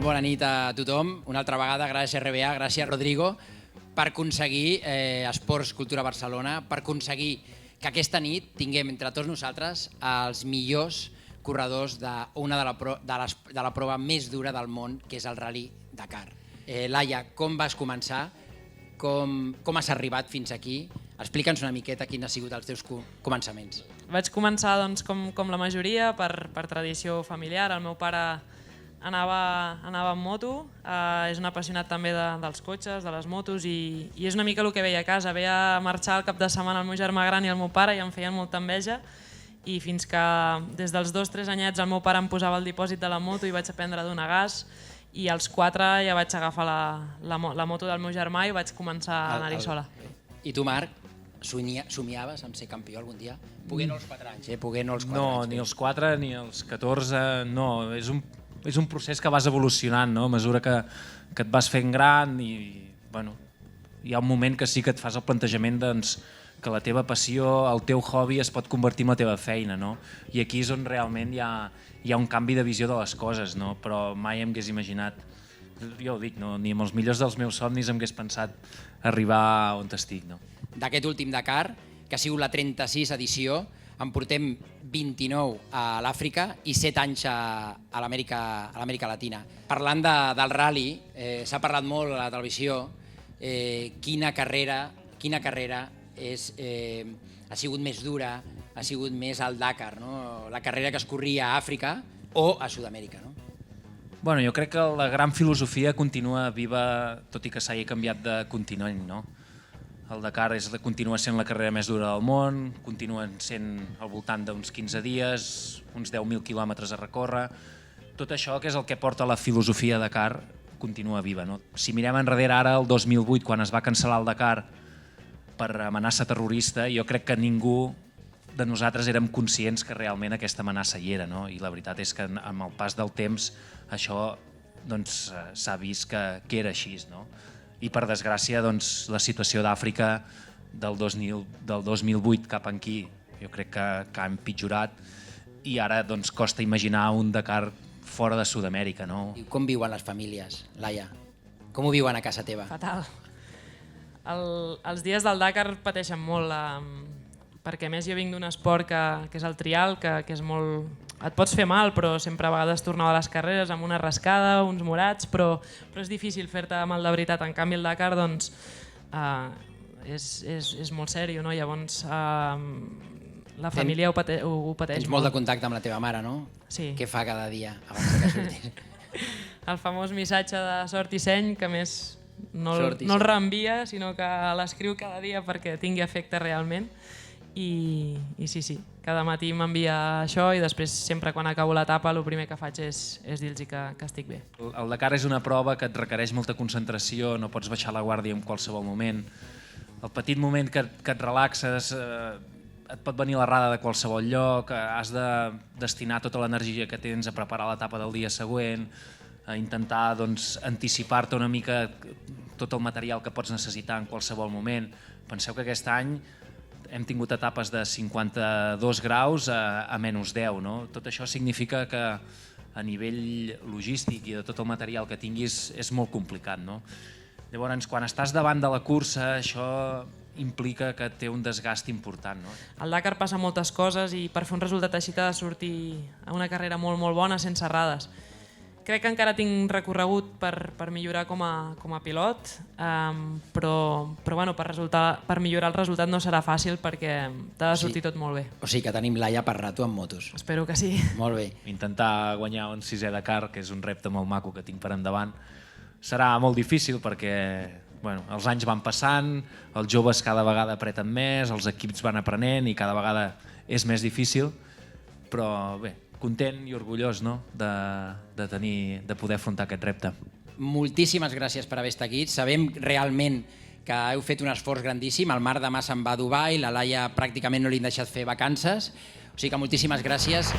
Bona nit a tothom. Una altra vegada, gràcies RBA, gràcies Rodrigo, per aconseguir Esports Cultura Barcelona, per aconseguir que aquesta nit tinguem entre tots nosaltres els millors corredors d'una de la prova més dura del món, que és el Rally Dakar. Laia, com vas començar? Com has arribat fins aquí? Explica'ns una miqueta quins han sigut els teus començaments. Vaig començar com la majoria, per tradició familiar. El meu pare anava en moto, és un apassionat també dels cotxes, de les motos, i és una mica el que veia a casa. Veia marxar el cap de setmana el meu germà gran i el meu pare i em feien molta enveja, i fins que des dels 2-3 anyets el meu pare em posava el dipòsit de la moto i vaig aprendre a donar gas, i als 4 ja vaig agafar la moto del meu germà i vaig començar a anar-hi sola. I tu, Marc, somiaves amb ser campió algun dia? Poguent els 4 anys, poguent els 4 anys. No, ni els 4 ni els 14, no. És un procés que vas evolucionant, no? A mesura que et vas fent gran, i hi ha un moment que sí que et fas el plantejament que la teva passió, el teu hobby es pot convertir en la teva feina, no? I aquí és on realment hi ha un canvi de visió de les coses, no? Però mai em hagués imaginat, jo ho dic, ni amb els millors dels meus somnis em hagués pensat arribar on estic, no? D'aquest últim Dakar, que ha sigut la 36 edició, en portem 29 a l'Àfrica i 7 anys a l'Amèrica Latina. Parlant del rally, s'ha parlat molt a la televisió, quina carrera ha sigut més dura, ha sigut més al Dakar, la carrera que es corria a Àfrica o a Sud-amèrica. Jo crec que la gran filosofia continua viva, tot i que s'hagi canviat de continent, no? El Dakar continua sent la carrera més dura del món, continuen sent al voltant d'uns 15 dies, uns 10.000 quilòmetres a recórrer. Tot això, que és el que porta la filosofia Dakar, continua viva. Si mirem enrere ara, el 2008, quan es va cancel·lar el Dakar per amenaça terrorista, jo crec que ningú de nosaltres érem conscients que realment aquesta amenaça hi era. I la veritat és que amb el pas del temps això s'ha vist que era així. I per desgràcia la situació d'Àfrica del 2008 cap aquí jo crec que ha empitjorat, i ara costa imaginar un Dakar fora de Sud-amèrica. I com viuen les famílies, Laia? Com ho viuen a casa teva? Fatal. Els dies del Dakar pateixen molt, perquè a més jo vinc d'un esport que és el trial, que és molt... Et pots fer mal, però sempre a vegades tornava a les carreres amb una rascada, uns morats, però és difícil fer-te mal de veritat. En canvi el Dakar és molt seriós, llavors la família ho pateix molt. Tens molt de contacte amb la teva mare, no? Sí. Què fa cada dia abans que sortis? El famós missatge de sort i seny, que més no el reenvia, sinó que l'escriu cada dia perquè tingui efecte realment. I sí, cada matí m'envia això, i després sempre quan acabo l'etapa el primer que faig és dir-los que estic bé. El Dakar és una prova que et requereix molta concentració, no pots baixar la guàrdia en qualsevol moment. El petit moment que et relaxes, et pot venir l'errada de qualsevol lloc, has de destinar tota l'energia que tens a preparar l'etapa del dia següent, a intentar anticipar-te una mica tot el material que pots necessitar en qualsevol moment. Penseu que aquest any hem tingut etapes de 52 graus a menys 10. Tot això significa que a nivell logístic i de tot el material que tinguis és molt complicat. Llavors, quan estàs davant de la cursa, això implica que té un desgast important. Al Dakar passa moltes coses, i per fer un resultat així t'ha de sortir a una carrera molt, molt bona, sense errades. Crec que encara tinc recorregut per millorar com a pilot, però per millorar el resultat no serà fàcil, perquè t'ha de sortir tot molt bé. O sigui que tenim Laia per rato amb motos. Espero que sí. Molt bé. Intentar guanyar un 6è Dakar, que és un repte molt maco que tinc per endavant, serà molt difícil perquè bueno, els anys van passant, els joves cada vegada apreten més, els equips van aprenent i cada vegada és més difícil, però bé, content i orgullós, no?, de poder afrontar aquest repte. Moltíssimes gràcies per haver estat aquí. Sabem realment que heu fet un esforç grandíssim. El Marc demà se'n va a Dubai, la Laia pràcticament no li han deixat fer vacances. O sigui que moltíssimes gràcies.